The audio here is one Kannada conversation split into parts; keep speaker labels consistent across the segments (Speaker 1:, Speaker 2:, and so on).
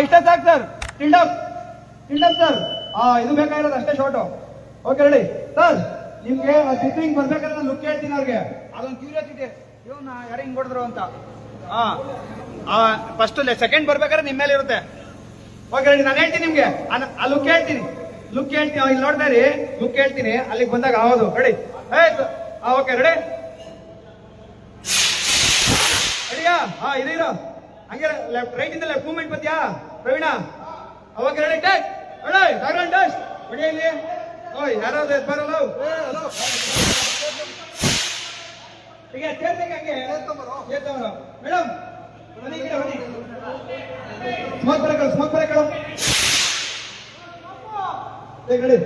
Speaker 1: ಇಷ್ಟೇ ಸಾಕು ಸರ್. ಟಿಲ್ಡಪ್ ಸರ್. ಇದು ಬೇಕಾಗಿರೋದು ಅಷ್ಟೇ ಶಾರ್ಟು. Okay ready sir. ನಿಮ್ಗೆ ಸಿಟ್ಟಿಂಗ್ ಬರ್ಬೇಕಾದ್ರೆ ನಾನು ಲುಕ್ ಹೇಳ್ತೀನಿ ಅವ್ರಿಗೆ. ಅದೊಂದು ಕ್ಯೂರಿಯಾಸಿಟಿ, ಇವನ್ನ ಯಾರು ಹಿಂಗ್ ಹೊಡೆದ್ರು ಅಂತ. ಫಸ್ಟ್ ಸೆಕೆಂಡ್ ಬರ್ಬೇಕಾದ್ರೆ ನಿಮ್ಮ ಮೇಲೆ ಇರುತ್ತೆ. ಓಕೆ ರೆಡಿ, ನಾನು ಹೇಳ್ತೀನಿ ನಿಮ್ಗೆ ಆ ಲುಕ್ ಹೇಳ್ತೀನಿ. ಇಲ್ಲಿ ನೋಡ್ತಾ ಇರಿ, ಲುಕ್ ಹೇಳ್ತೀನಿ. ಅಲ್ಲಿಗೆ ಬಂದಾಗ ಹೌದು ರೆಡಿ. ಓಕೆ ರೆಡಿ ರೆಡಿಯಾ? ಇರೋ ಹಂಗೆ ಲೆಫ್ಟ್ ರೈಟ್ ಇಂದ ಲೆಫ್ಟ್ ಮೂವ್ಮೆಂಟ್ ಬತ್ತೀಯಾ Praveen? Okay ready take ready background dust ready ಇಲ್ಲಿ. ಓಯ್ ಯಾರಾದ್ರು ಎದ್ದು ಬರಲ್ಲ. ಈಗ ಚೇರ್ಗೆ ಹಂಗೆ ಎದ್ದವರು ಮೇಡಮ್ ಬನ್ನಿ ಬನ್ನಿ. ಸ್ಮೋಕ್ ಬರಕಳು ರೆಡಿ.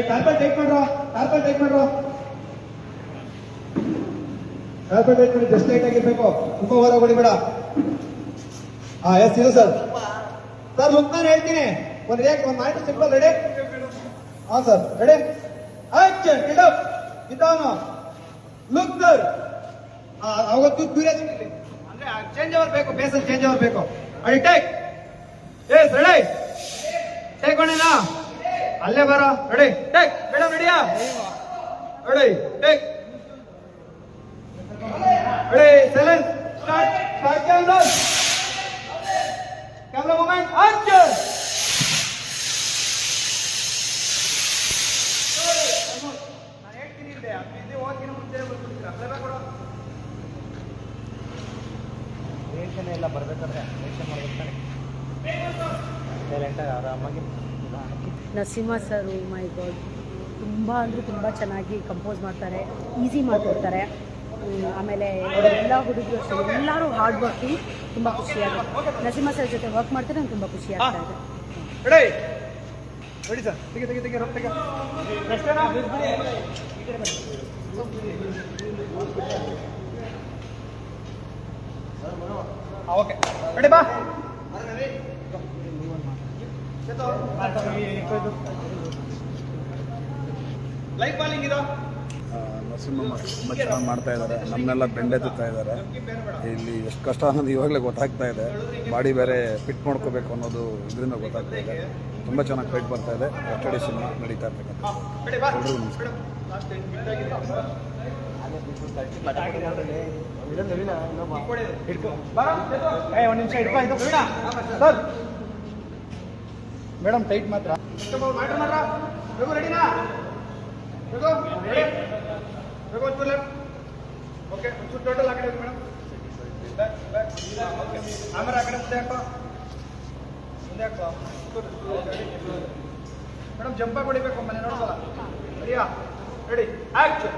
Speaker 1: ಕಾರ್ಪೆಟ್ ಟೈಟ್ ಮಾಡ್ರು. ಕಾರ್ಪೆಟ್ ಟೈಟ್ ಮಾಡಿ ಜಸ್ಟ್ ಲೈಟ್ ಆಗಿರ್ಬೇಕು. ತುಂಬ ಹೊರ ಹೊಡಿಬೇಡ. ಎಸ್ ಇದು ಸರ್. ಲುಕ್ ನಾನು ಹೇಳ್ತೀನಿ. ಒಂದು ಮಾಡಿ simple ready. Sir ready action. ಇಡಪ್ ಇದ್ದಾನು ಲುಕ್ ಸರ್. ಅವತ್ತು ಕ್ಯೂರಿಯಾಸಿಟಿ ಅಂದ್ರೆ ಚೇಂಜ್ ಓವರ್ ಬೇಕು, ಬೇಸಲ್ಲಿ ಚೇಂಜ್ ಓವರ್ ಬೇಕು. Ready take. Yes ready take one. ಅಲ್ಲೇ ಬರೋ ರೆಡಿ ಟೇಕ್. ಮೇಡಮ್ ರೆಡಿಯಾ? Ready take ready silence start camera moment action. ನಾನು ಹೇಳ್ತೀನಿ ಹಿಂದೆ ಹೋಗಿನ ಮುಂಚೆ ಬರ್ಬಿಡ್ತೀರಾ. ರಿಯಾಕ್ಷನ್ ಎಲ್ಲ ಬರ್ಬೇಕಾದ್ರೆ ರಿಯಾಕ್ಷನ್ ಮಾಡ್ಬೇಕಾದ್ರೆ ಸೈಲೆಂಟಾಗಿ ಆರಾಮಾಗಿ.
Speaker 2: ನರಸಿಂಹ ಸರ್ ಮೈ ಗಾಡ್, ತುಂಬ ಅಂದರೆ ತುಂಬ ಚೆನ್ನಾಗಿ ಕಂಪೋಸ್ ಮಾಡ್ತಾರೆ, ಈಸಿ ಮಾಡಿಕೊಡ್ತಾರೆ. ಆಮೇಲೆ ಎಲ್ಲ ಹುಡುಗರು ಅಷ್ಟೇ, ಎಲ್ಲರೂ ಹಾರ್ಡ್ ವರ್ಕಿಂಗ್. ತುಂಬ ಖುಷಿಯಾಗುತ್ತೆ ನರಸಿಂಹ ಸರ್ ಜೊತೆ ವರ್ಕ್ ಮಾಡ್ತಾರೆ. ನಂಗೆ ತುಂಬ ಖುಷಿ ಆಗ್ತಾ ಇದೆ.
Speaker 1: Ready sir. ಓಕೆ ರೆಡಿ ಬಾ. ಲೈಕ್ ಬಾಲಿಂಗ್ ಇದು
Speaker 3: ನರಸಿಂಹ ತುಂಬ ಚೆನ್ನಾಗಿ ಮಾಡ್ತಾ ಇದ್ದಾರೆ. ನಮ್ಮನ್ನೆಲ್ಲ ಬೆಂಡೆತ್ತಾ ಇದ್ದಾರೆ. ಇಲ್ಲಿ ಎಷ್ಟು ಕಷ್ಟ ಅನ್ನೋದು ಇವಾಗಲೇ ಗೊತ್ತಾಗ್ತಾ ಇದೆ. ಬಾಡಿ ಬೇರೆ ಫಿಟ್ ಮಾಡ್ಕೋಬೇಕು ಅನ್ನೋದು ಇದರಿಂದ ಗೊತ್ತಾಗ್ತಾ ಇದೆ. ತುಂಬ ಚೆನ್ನಾಗಿ ಫೈಟ್ ಬರ್ತಾ ಇದೆ. ಎಸ್ಟಡಿ ಸಿನಿಮಾ ನಡೀತಾ ಇರ್ತಕ್ಕಂಥ ಎಲ್ರಿಗೂ ನಮಸ್ಕಾರ.
Speaker 1: ಒಂದು ನಿಮಿಷ ಇಟ್ಕೊಂಡು ಸರ್. ಮೇಡಮ್ ಟೈಟ್ ಮಾತ್ರ ರೆಡಿನಾ? ಒಂಚೂರು ಓಕೆ, ಒಂಚೂರು ಟೋಟಲ್ ಆ ಕಡೆ ಮೇಡಮ್. ಆಮೇಲೆ ಆ ಕಡೆ ಮುಂದೆ ಹಾಕೋ ಮೇಡಮ್. ಜಂಪಾಗಿ ಹೊಡಿಬೇಕು, ಮನೆ ನೋಡ್ಸಲ್ಲ. ರೆಡಿಯಾ? Ready action.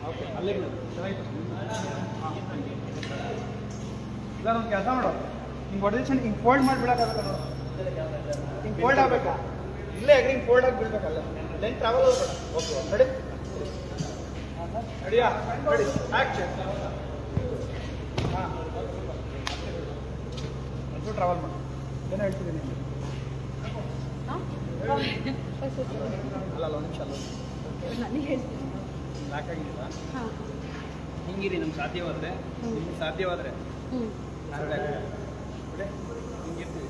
Speaker 1: ಓಕೆ ಅಲ್ಲೇ ಚೆನ್ನಾಗಿತ್ತು. ಇಲ್ಲ ಒಂದು ಕೆಲಸ ಮಾಡೋ, ಹಿಂಗೆ ಹೊಡೆದಿದ್ದು ಹಿಂಗೆ ಫೋಲ್ಡ್ ಮಾಡಿ ಬಿಡೋಕ್ಕಾಗಲ್ಲ ನೋಡು. ಹಿಂಗೆ ಫೋಲ್ಡ್ ಆಗಬೇಕಾ? ಇಲ್ಲೇ ಹಿಂಗೆ ಫೋಲ್ಡ್ ಆಗಿ ಬೀಳ್ಬೇಕಲ್ಲ. ಲೆಂತ್ ಟ್ರಾವೆಲ್ ಹೋಗ್ಬೇಡ. ಓಕೆ ರೆಡಿ ರೆಡಿಯಾ? Ready action. ಒಂಚೂರು ಟ್ರಾವೆಲ್ ಮಾಡು. ಏನೋ ಹೇಳ್ತಿದ್ದೀನಿ ಅಲ್ಲ ಒಂದು ನಿಮಿಷ ಅಲ್ಲ
Speaker 2: ನನಗೆ ಹೇಳ್ತೀನಿ.
Speaker 1: ಸಾಕಾಗಿಲ್ಲ ಹಿಂಗಿರಿ. ನಮ್ಗೆ ಸಾಧ್ಯವಾದರೆ ನಿಮ್ಗೆ ಸಾಧ್ಯವಾದರೆ ಹಿಂಗಿರ್ತೀವಿ.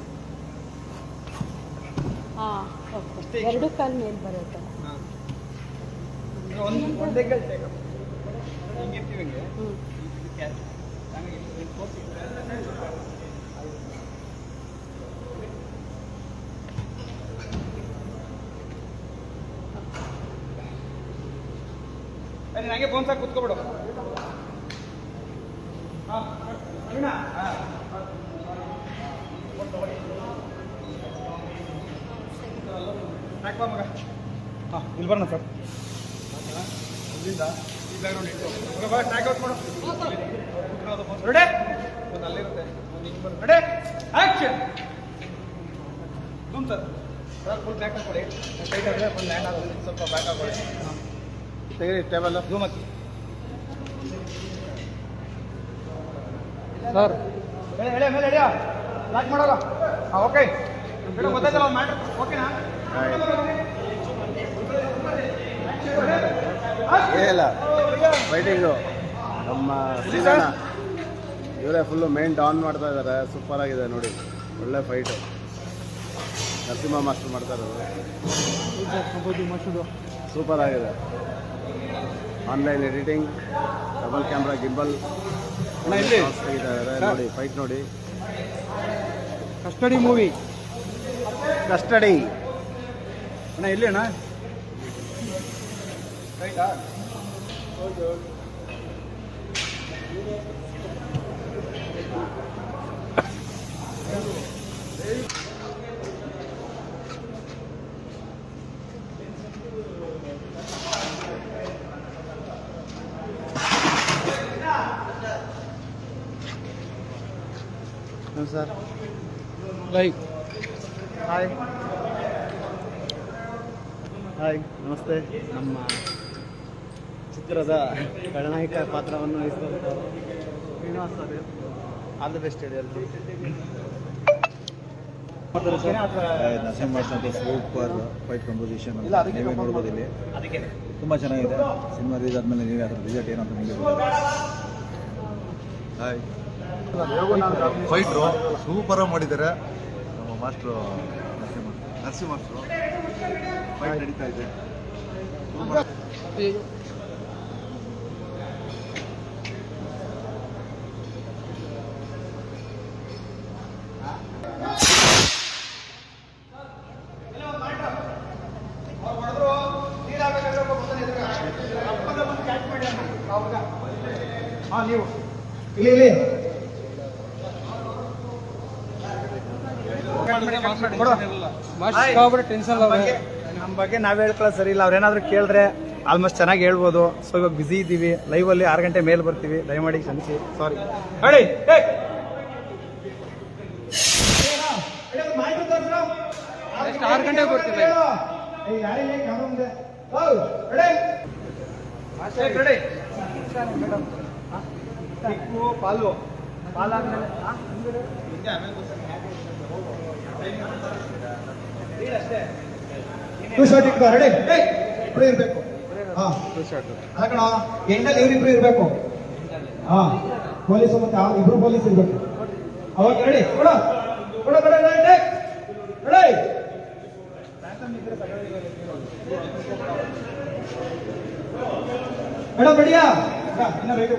Speaker 2: ಓಕೆ, ಎರಡು ಕಾಲು ಮೇಲೆ ಬರುತ್ತೆ.
Speaker 1: ಒಂದೇ ಕೈ ಹಿಂಗಿರ್ತೀವಿ. ಹಿಂಗೆ ನನಗೆ ಫೋನ್ ಸಾಕು ಕೂತ್ಕೊಬಿಡು. ಮಗ ಇಲ್ಲಿ ಬರೋಣ ಸರ್. ಅಲ್ಲಿಂದ ಈ ಬ್ಯಾಕ್ಗ್ರೌಂಡ್ ಇಟ್ಟು ಟ್ರ್ಯಾಕ್ ಔಟ್ ಮಾಡು. ರೆಡಿ? ಒಂದು ಅಲ್ಲಿರುತ್ತೆ, ಒಂದು ಹಿಂಗೆ ಬರುತ್ತೆ. Ready action. Zoom sir. Full back ಹಾಕೊಳ್ಳಿ. ಟೈಟ್ ಆದರೆ ಫುಲ್ ಲ್ಯಾಂಡ್ ಆಗುತ್ತೆ. ಸ್ವಲ್ಪ ಬ್ಯಾಕ್ ಹಾಕೊಳ್ಳಿ. ತೆಗೀರಿ ಟೇಬಲ್. ಝೂಮ್ ಹಾಕಿ ಸರ್. ಹೇಳಿ ಮೇಲೆ ರೆಡಿಯಾ? ಲಾಕ್ ಮಾಡೋಲ್ಲ. ಓಕೆ ಗೊತ್ತಾಯ್ತಲ್ಲ ಒಂದು ಮ್ಯಾಟ್ರ್. ಓಕೆನಾ?
Speaker 3: ಏನಿಲ್ಲ ಫೈಟಿಂಗು ನಮ್ಮ ಸೀಸನ
Speaker 4: ಇವರೇ ಫುಲ್ಲು ಮೇನ್ ಡೌನ್ ಮಾಡ್ತಾ ಇದ್ದಾರೆ. ಸೂಪರ್ ಆಗಿದೆ ನೋಡಿ, ಒಳ್ಳೆ ಫೈಟು. ನರಸಿಂಹ ಮಾಸ್ಟರ್ ಮಾಡ್ತಾ ಇರೋದು ಸೂಪರ್ ಆಗಿದೆ. Online editing, double camera, gimbal ನೋಡಿ. ಫೈಟ್ ನೋಡಿ.
Speaker 1: Custody movie.
Speaker 4: ಕಸ್ಟಡಿ
Speaker 1: ಅಣ್ಣ ಎಲ್ಲಿ ಅಣ್ಣ?
Speaker 4: ಸರ್
Speaker 1: ಲೈಕ್
Speaker 4: ಹಾಯ್ ಹಾಯ್ ನಮಸ್ತೆ. ನಮ್ಮ ಚಿತ್ರದ ಖಳನಾಯಕ ಪಾತ್ರವನ್ನು ವಹಿಸಿದಂಥ Srinivas sir, all the best ಹೇಳಿ ಎಲ್ಲರೂ.
Speaker 5: ನರಸಿಂಹ ಸೂಪರ್ ಫೈಟ್ ಕಂಪೋಸಿಷನ್ ನೀವೇ ನೋಡ್ಬೋದು ಇಲ್ಲಿ. ತುಂಬ ಚೆನ್ನಾಗಿದೆ. ಸಿನಿಮಾ ರಿಲೀಸ್ ಆದಮೇಲೆ ನೀವೇ ಅದರ ರಿಸಲ್ಟ್ ಏನಂತ ನಿಮಗೆ ಹಾಯ್. ಫೈಟ್ರು ಸೂಪರಾಗಿ ಮಾಡಿದ್ದಾರೆ ನಮ್ಮ ಮಾಸ್ಟ್ರು ನರಸಿಂಹ ಮಾಸ್ಟ್ರು. ಫೈಟ್ ನಡೀತಾ ಇದೆ.
Speaker 1: ನೀವು ಇಲ್ಲಿ
Speaker 6: ನಮ್ಮ ಬಗ್ಗೆ ನಾವ್ ಹೇಳ್ಕೊಳ್ಳೋದು ಸರಿ ಇಲ್ಲ. ಅವ್ರೇನಾದ್ರು ಕೇಳಿದ್ರೆ ಆಲ್ಮೋಸ್ಟ್ ಚೆನ್ನಾಗಿ ಹೇಳ್ಬೋದು. ಸೊ ಇವಾಗ ಬಿಸಿ ಇದ್ದೀವಿ, ಲೈವಲ್ಲಿ 6 ಗಂಟೆ ಮೇಲೆ ಬರ್ತೀವಿ, ದಯಮಾಡಿ ಕ್ಷಮಿಸಿ. ಸಾರಿ.
Speaker 1: ಹೇಳಿ
Speaker 6: 6 ಗಂಟೆಗೆ ಬರ್ತೀವಿ. ಪಾಲು ಪಾಲಾದ್ಮೇಲೆ
Speaker 1: ಟೂ ಶಾರ್ಟ್ ಇಟ್ಕೋ. ರೆಡಿ ಇಬ್ರು ಇರ್ಬೇಕು. ಹಾ ಕಣ ಎಂಡಲ್ಲಿ ಇವ್ರಿಬ್ರು ಇರ್ಬೇಕು. ಹಾ ಪೊಲೀಸ್ ಮತ್ತೆ ಇಬ್ರು ಪೊಲೀಸ್ ಇರ್ಬೇಕು. ಅವಾಗ ರೆಡಿ ಕೊಡ ಕೊಡ ಕೊಡ ರೆಡಿ ಮೇಡಮ್ ರೆಡಿಯಾ? ಇನ್ನ ಬೇಕು